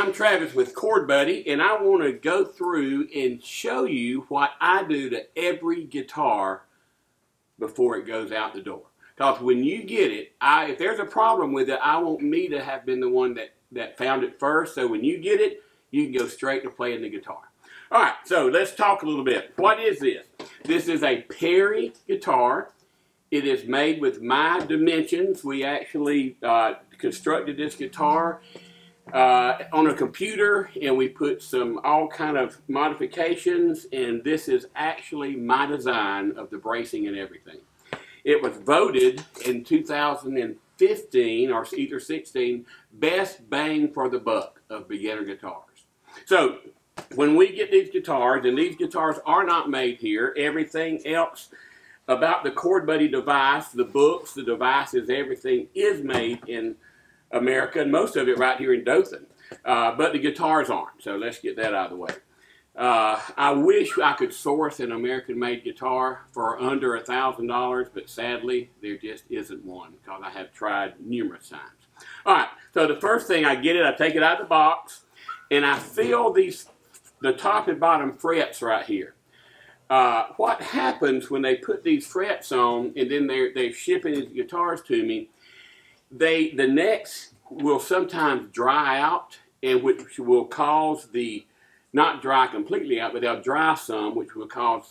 I'm Travis with Chord Buddy, and I want to go through and show you what I do to every guitar before it goes out the door. Because when you get it, if there's a problem with it, I want me to have been the one that found it first. So when you get it, you can go straight to playing the guitar. All right, so let's talk a little bit. What is this? This is a Perry guitar. It is made with my dimensions. We actually constructed this guitar on a computer, and we put all kind of modifications, and this is actually my design of the bracing and everything. It was voted in 2015 or either 16 best bang for the buck of beginner guitars. So when we get these guitars, and these guitars are not made here, everything else about the Chord Buddy device, the books, the devices, everything is made in America, and most of it right here in Dothan. But the guitars aren't, so let's get that out of the way. I wish I could source an American-made guitar for under $1,000, but sadly, there just isn't one, because I have tried numerous times. All right, so the first thing I take it out of the box, and I feel the top and bottom frets right here. What happens when they put these frets on, and then they're shipping these guitars to me, the necks will sometimes dry out, and which will cause not dry completely out, but they'll dry some, which will cause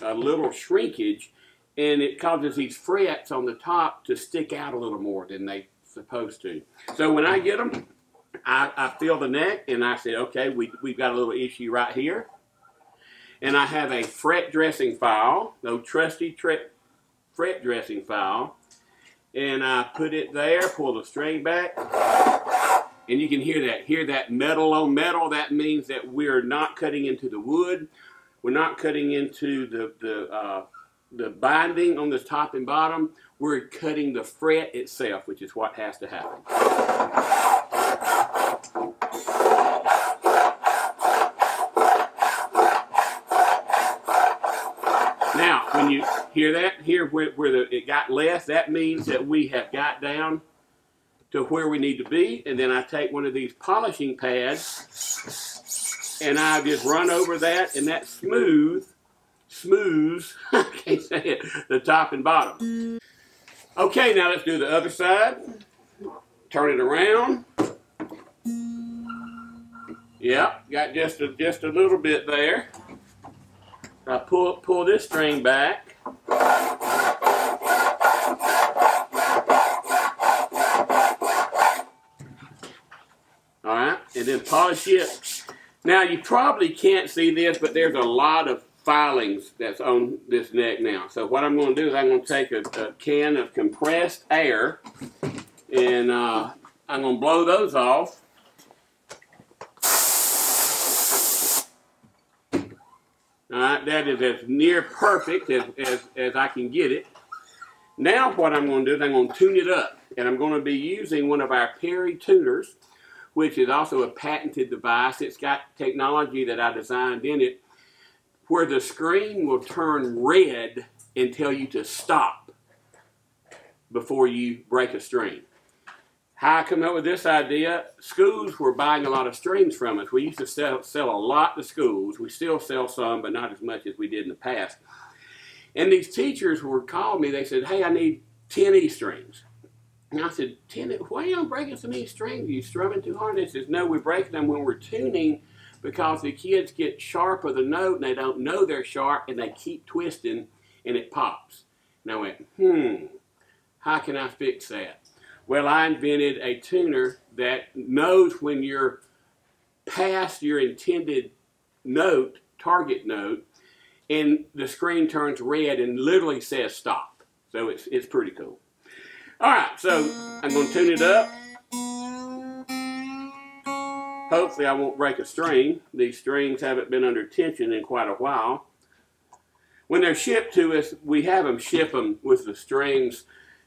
a little shrinkage, and it causes these frets on the top to stick out a little more than they're supposed to. So when I get them, I feel the neck, and I say, okay, we've got a little issue right here. And I have a fret dressing file, no trusty fret dressing file, and I put it there, pull the string back, and you can hear that metal on metal. That means that we're not cutting into the wood, we're not cutting into the binding on the top and bottom, we're cutting the fret itself, which is what has to happen. Now, when you hear that, where it got less, that means that we have got down to where we need to be. And then I take one of these polishing pads, and I just run over that, and that smooths, I can't say it, the top and bottom. Okay, now let's do the other side. Turn it around. Yep, got just a little bit there. I pull this string back. Alright, and then polish it. Now you probably can't see this, but there's a lot of filings that's on this neck now. So what I'm going to do is I'm going to take a can of compressed air, and I'm going to blow those off. Alright, that is as near perfect as I can get it. Now what I'm going to do is I'm going to tune it up. And I'm going to be using one of our Perry tuners, which is also a patented device. It's got technology that I designed in it, where the screen will turn red and tell you to stop before you break a string. How I come up with this idea, schools were buying a lot of strings from us. We used to sell a lot to schools. We still sell some, but not as much as we did in the past. And these teachers would call me. They said, hey, I need 10 E strings. And I said, 10, why are you breaking some E strings? Are you strumming too hard? And they said, no, we're breaking them when we're tuning, because the kids get sharp of the note, and they don't know they're sharp, and they keep twisting, and it pops. And I went, how can I fix that? Well, I invented a tuner that knows when you're past your intended note, target note, and the screen turns red and literally says stop. So it's pretty cool. All right, so I'm going to tune it up. Hopefully I won't break a string. These strings haven't been under tension in quite a while. When they're shipped to us, we have them ship them with the strings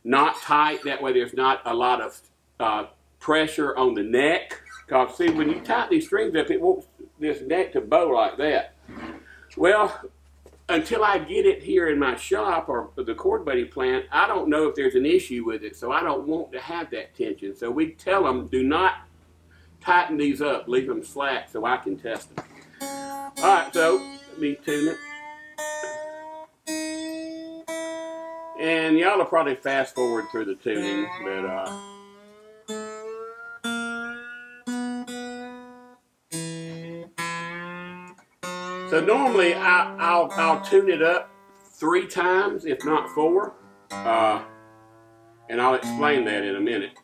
not tight. That way there's not a lot of pressure on the neck. Because see, when you tighten these strings up, it wants this neck to bow like that. Well, until I get it here in my shop or the Chord Buddy plant, I don't know if there's an issue with it. So I don't want to have that tension. So we tell them, do not tighten these up, leave them slack so I can test them. Alright, so let me tune it. And y'all will probably fast forward through the tuning, but so normally I'll tune it up 3 times, if not 4, and I'll explain that in a minute.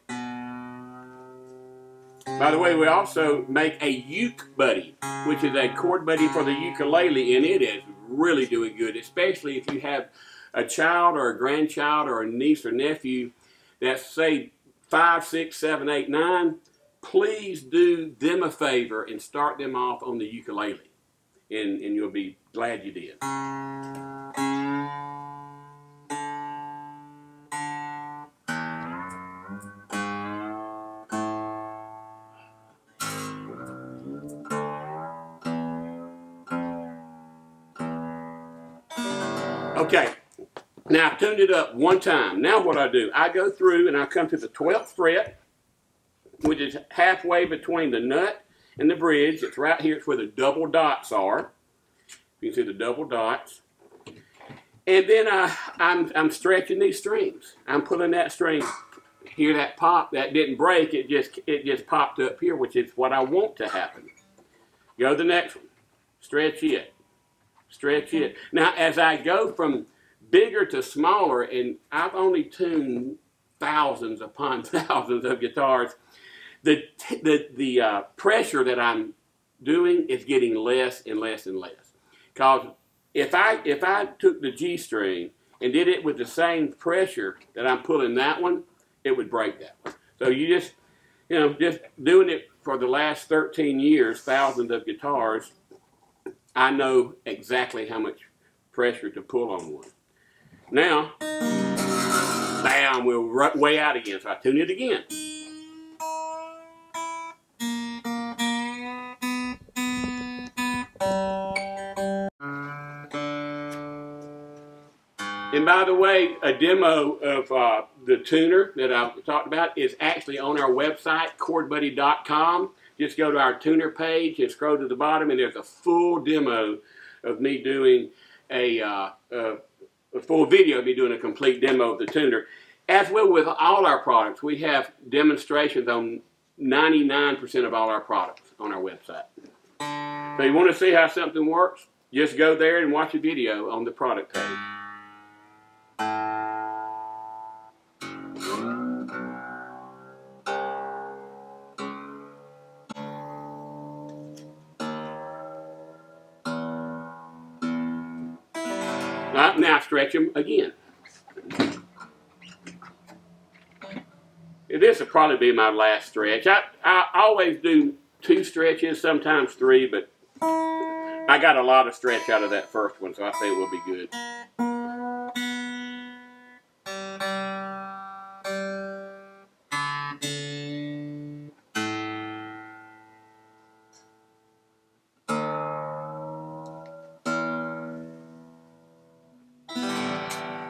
By the way, we also make a uke buddy, which is a chord buddy for the ukulele, and it is really doing good, especially if you have a child or a grandchild or a niece or nephew that's, say, 5, 6, 7, 8, 9. Please do them a favor and start them off on the ukulele, and you'll be glad you did. Okay, now I've tuned it up 1 time. Now what I do, I go through and I come to the 12th fret, which is halfway between the nut and the bridge. It's right here. It's where the double dots are. You can see the double dots. And then I'm stretching these strings. I'm pulling that string. Hear that pop? That didn't break. It just popped up here, which is what I want to happen. Go to the next one. Stretch it. Stretch it. Now, as I go from bigger to smaller, and I've only tuned thousands upon thousands of guitars, the pressure that I'm doing is getting less and less and less. Because if I took the G string and did it with the same pressure that I'm pulling that one, it would break that one. So you just doing it for the last 13 years, thousands of guitars, I know exactly how much pressure to pull on one. Now, bam, we're way out again, so I tune it again. And by the way, a demo of the tuner that I've talked about is actually on our website, chordbuddy.com. Just go to our tuner page and scroll to the bottom, and there's a full demo of me doing a full video of me doing a complete demo of the tuner. As well with all our products, we have demonstrations on 99% of all our products on our website. So you want to see how something works? Just go there and watch a video on the product page. Now stretch them again. This will probably be my last stretch. I always do 2 stretches, sometimes 3, but I got a lot of stretch out of that first one, so I think it will be good.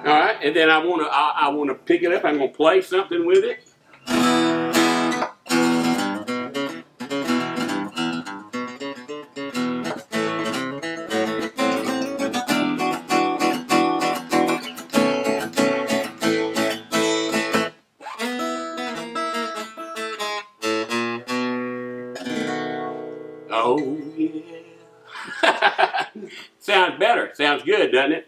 All right, and then I want to pick it up. I'm going to play something with it. Oh yeah. Sounds better. Sounds good, doesn't it?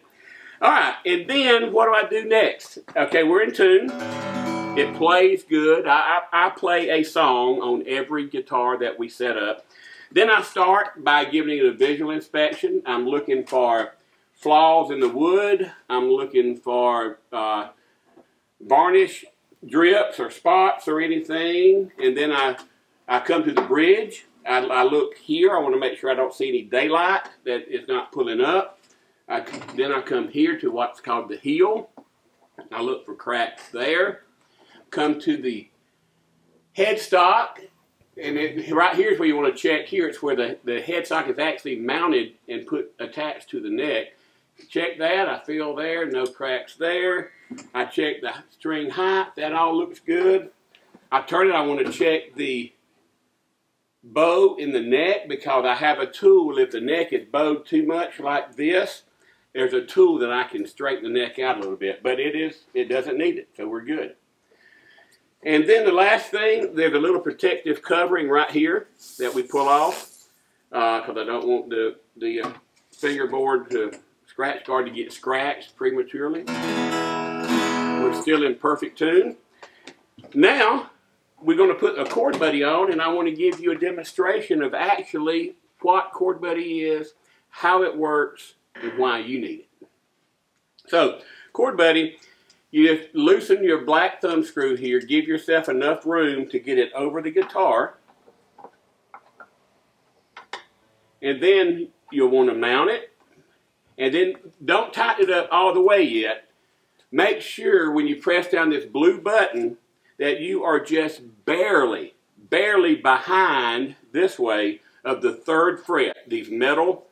All right, and then what do I do next? Okay, we're in tune. It plays good. I play a song on every guitar that we set up. Then I start by giving it a visual inspection. I'm looking for flaws in the wood. I'm looking for varnish drips or spots or anything. And then I come to the bridge. I look here. I want to make sure I don't see any daylight that is not pulling up. Then I come here to what's called the heel. I look for cracks there. Come to the headstock, and right here is where you want to check. Here it's where the headstock is actually mounted and attached to the neck. Check that. I feel there, no cracks there. I check the string height. That all looks good. I turn it. I want to check the bow in the neck because I have a tool. If the neck is bowed too much like this, there's a tool that I can straighten the neck out a little bit. But it doesn't need it, so we're good. And then the last thing, there's a little protective covering right here that we pull off because I don't want the fingerboard scratch guard to get scratched prematurely. We're still in perfect tune. Now, we're going to put a Chord Buddy on, and I want to give you a demonstration of actually what Chord Buddy is, how it works, and why you need it. So, Chord Buddy, you just loosen your black thumb screw here, give yourself enough room to get it over the guitar, and then you'll want to mount it, and then don't tighten it up all the way yet. Make sure when you press down this blue button that you are just barely behind this way of the 3rd fret, these metal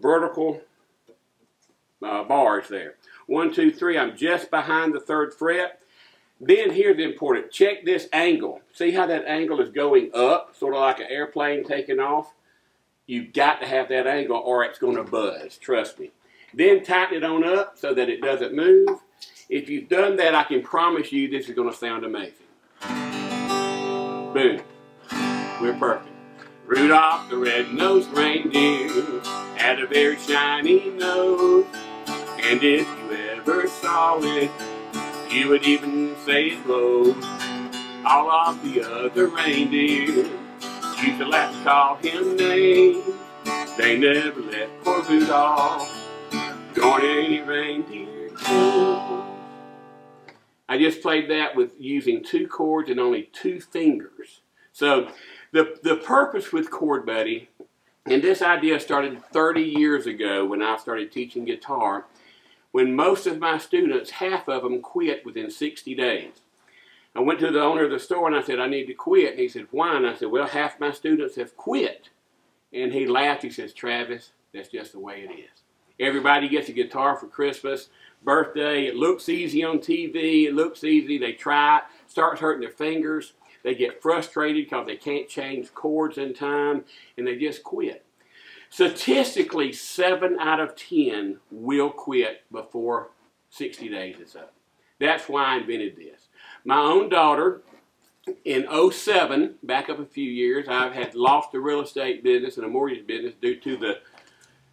vertical bars there. 1, 2, 3, I'm just behind the 3rd fret. Then here's the important, check this angle. See how that angle is going up, sort of like an airplane taking off? You've got to have that angle or it's going to buzz, trust me. Then tighten it on up so that it doesn't move. If you've done that, I can promise you this is going to sound amazing. Boom. We're perfect. Rudolph the red-nosed reindeer had a very shiny nose, and if you ever saw it, you would even say it glows. All of the other reindeer used to laugh to call him names. They never let poor Rudolph join any reindeer games. I just played that with using 2 chords and only 2 fingers. So the purpose with Chord Buddy, and this idea started 30 years ago when I started teaching guitar, when most of my students, half of them, quit within 60 days. I went to the owner of the store and I said, I need to quit. And he said, why? And I said, well, half my students have quit. And he laughed. He says, Travis, that's just the way it is. Everybody gets a guitar for Christmas, birthday. It looks easy on TV. It looks easy. They try it. Starts hurting their fingers. They get frustrated because they can't change chords in time. And they just quit. Statistically, 7 out of 10 will quit before 60 days is up. That's why I invented this. My own daughter, in 07, back up a few years, I had lost the real estate business and a mortgage business due to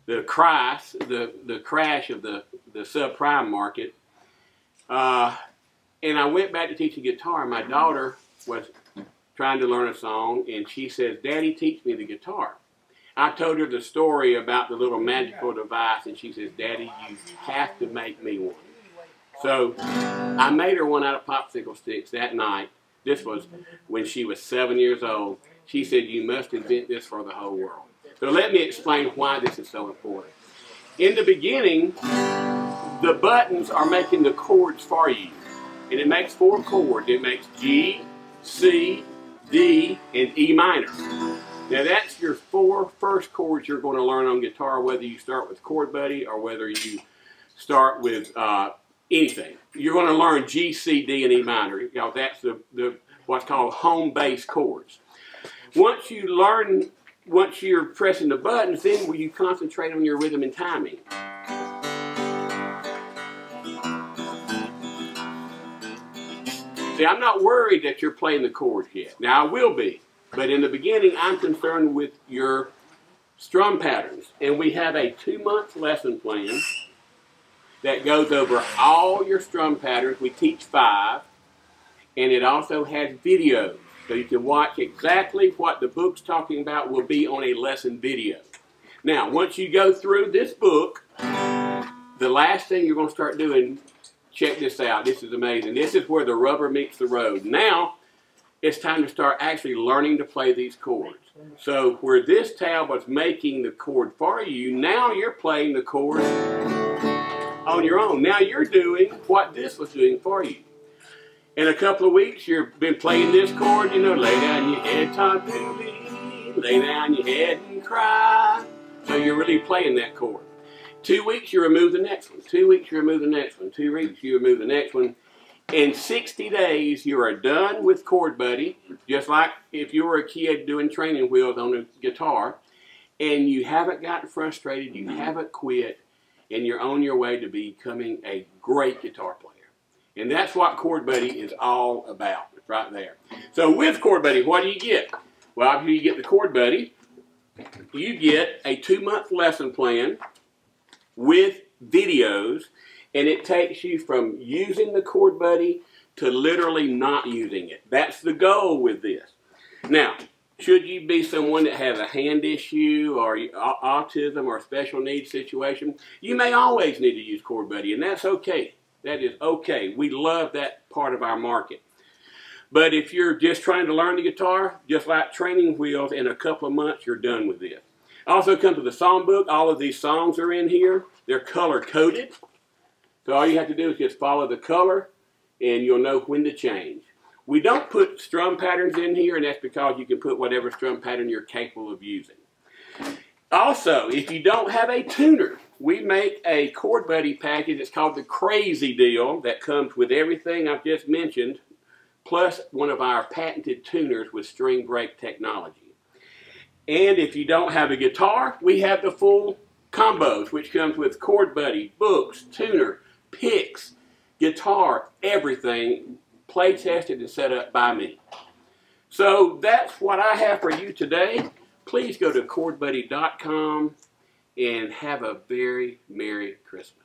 the crash of the subprime market. And I went back to teaching guitar. My daughter was trying to learn a song, and she says, Daddy, teach me the guitar. I told her the story about the little magical device, and she says, Daddy, you have to make me one. So I made her one out of popsicle sticks that night. This was when she was 7 years old. She said, you must invent this for the whole world. So let me explain why this is so important. In the beginning, the buttons are making the chords for you. And it makes 4 chords. It makes G, C, D, and E minor. Now that's your 4 first chords you're going to learn on guitar, whether you start with Chord Buddy or whether you start with anything. You're going to learn G, C, D, and E minor. You know, that's what's called home base chords. Once you're pressing the buttons, then you concentrate on your rhythm and timing. See, I'm not worried that you're playing the chords yet. Now, I will be. But in the beginning, I'm concerned with your strum patterns. And we have a 2-month lesson plan that goes over all your strum patterns. We teach 5. And it also has videos. So you can watch exactly what the book's talking about will be on a lesson video. Now, once you go through this book, the last thing you're going to start doing, check this out. This is amazing. This is where the rubber meets the road. Now, it's time to start actually learning to play these chords. So where this tab was making the chord for you, now you're playing the chord on your own. Now you're doing what this was doing for you. In a couple of weeks, you've been playing this chord, you know, lay down your head, Tom Dooley, lay down your head and cry. So you're really playing that chord. 2 weeks, you remove the next one. 2 weeks, you remove the next one. 2 weeks, you remove the next one. In 60 days, you are done with Chord Buddy, just like if you were a kid doing training wheels on a guitar, and you haven't gotten frustrated, you haven't quit, and you're on your way to becoming a great guitar player. And that's what Chord Buddy is all about. It's right there. So with Chord Buddy, what do you get? Well, obviously you get the Chord Buddy. You get a 2-month lesson plan with videos, and it takes you from using the Chord Buddy to literally not using it. That's the goal with this. Now, should you be someone that has a hand issue or autism or a special needs situation, you may always need to use Chord Buddy, and that's okay. That is okay. We love that part of our market. But if you're just trying to learn the guitar, just like training wheels, in a couple of months, you're done with this. Also comes with the songbook. All of these songs are in here. They're color-coded. So all you have to do is just follow the color, and you'll know when to change. We don't put strum patterns in here, and that's because you can put whatever strum pattern you're capable of using. Also, if you don't have a tuner, we make a Chord Buddy package. It's called the Crazy Deal that comes with everything I've just mentioned, plus one of our patented tuners with string break technology. And if you don't have a guitar, we have the full combos, which comes with Chord Buddy, books, tuner, picks, guitar, everything play tested and set up by me. So that's what I have for you today. Please go to chordbuddy.com and have a very Merry Christmas.